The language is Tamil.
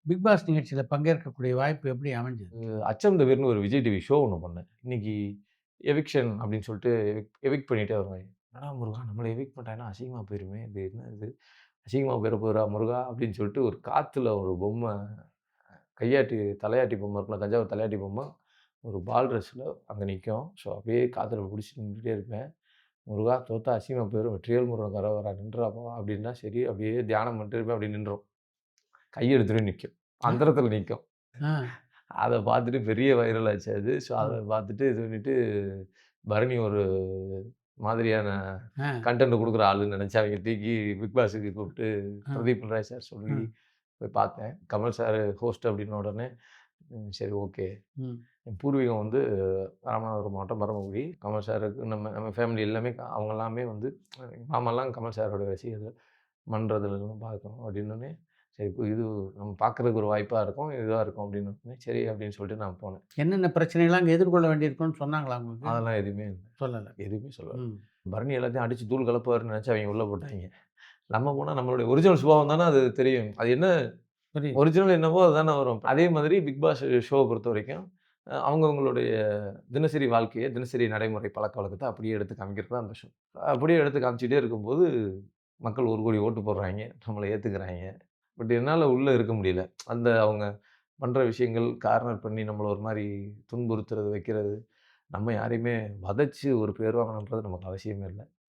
பிக் பாஸ் நிகழ்ச்சியில பங்கேற்கக்கூடிய வாய்ப்பு எப்படி அமைஞ்சது? அச்சம் தவிர்ன்னு ஒரு விஜய் டிவி ஷோ ஒண்ணு பண்ணேன். இன்னைக்கு எவிக்ஷன் அப்படின்னு சொல்லிட்டு எவிக்ட் பண்ணிட்டே வருவாங்க. என்னடா முருகா நம்மள எவிக்ட் பண்ணிட்டாங்கன்னா அசிங்கமா போயிருமே! இது என்ன இது? அசிங்கமா போயிற போதுடா முருகா! அப்படின்னு சொல்லிட்டு ஒரு காத்துல ஒரு பொம்மை கையாட்டி தலையாட்டி பொம்மை இருக்குல்ல, தஞ்சாவூர் தலையாட்டி பொம்மை ஒரு பால் ட்ரெஸ்ல அங்க நிக்கும். ஸோ அப்படியே காத்துல புடிச்சுட்டு நின்னுட்டே இருப்பேன். முருகா தோத்தா அசிங்கமா போயிரும். வெற்றிவேல் முருகன் கரோகரா நின்றாப்பா அப்படின்னா சரி, அப்படியே தியானம் பண்ணிட்டு இருப்பேன். அப்படியே நின்றும். கை எடுத்துட்டு நிக்கும். ஆ, அந்தரத்துல நிக்கும். ஆ, அத பார்த்துட்டு பெரிய வைரல் ஆச்சு அது. ஸோ ஆ, அத பார்த்துட்டு இது பண்ணிட்டு, பரணி ஒரு மாதிரியான ஆ, கன்டென்ட் குடுக்குற ஆளுன்னு நெனச்சு அவைங்க தூக்கி பிக் பாஸுக்கு கூப்ட்டு ஆ, பிரதீப் பினராய் சார் ஆ, சொல்லி போய் பார்த்தேன். கமல் சார் ஹோஸ்ட் அப்டின்ன உடனே, சரி ஓகே. ம். என் பூர்வீகம் வந்து ராமநாதபுரம் மாவட்டம் பரமக்குடி. கமல் சாருக்கு நம்ம நம்ம ஃபேமிலி எல்லாமே அவங்க எல்லாமே வந்து எங்க மாமாலாம் கமல் சாரோட ரசிகர்கள். மன்றதுலலாம் பார்க்கணும் அப்டின்னோனே, சரி இது நம்ம பார்க்கறதுக்கு ஒரு வாய்ப்பா இருக்கும். இதுவா இருக்கும் அப்டின்னோனே, சரி அப்டின்னு சொல்லிட்டு நான் போனேன். என்னென்ன பிரச்சனைலாம் அங்க எதிர்கொள்ள வேண்டியிருக்கும்னு சொன்னாங்களா உங்களுக்கு? அதெல்லாம் எதுவுமே இல்ல. சொல்லல. எதுவுமே சொல்லல. ம். பரணி எல்லாத்தையும் அடிச்சு தூள் கலப்புவாருன்னு நெனச்சு அவைங்க உள்ள போட்டாய்ங்க. நம்ம போனா நம்மளுடைய ஒரிஜினல் சுபாவம் தானே அது தெரியும். அது என்ன புரியுது. ஒரிஜினல் என்னவோ அதுதானே வரும். அதே மாதிரி பிக் பாஸ் ஷோவ பொறுத்தவரைக்கும், அவங்கவங்களுடைய தினசரி வாழ்க்கைய, தினசரி நடைமுறை பழக்கவழக்கத்த அப்படியே எடுத்து காமிக்கிறது தான் அந்த ஷோ. அப்படியே எடுத்து காமிச்சுட்டே இருக்கும்போது, மக்கள் 1,00,00,000 ஓட்டு போடுறாய்ங்க. நம்மள ஏத்துக்கிறாய்ங்க. பட் என்னால உள்ள இருக்க முடியல. அந்த அவங்க பண்ற விஷயங்கள் கார்னர் பண்ணி நம்மள ஒரு மாரி துன்புறுத்துறது, வைக்கிறது. நம்ம யாரையுமே வதைச்சு ஒரு பேர் வாங்கணுன்றது நமக்கு அவசியமே இல்ல.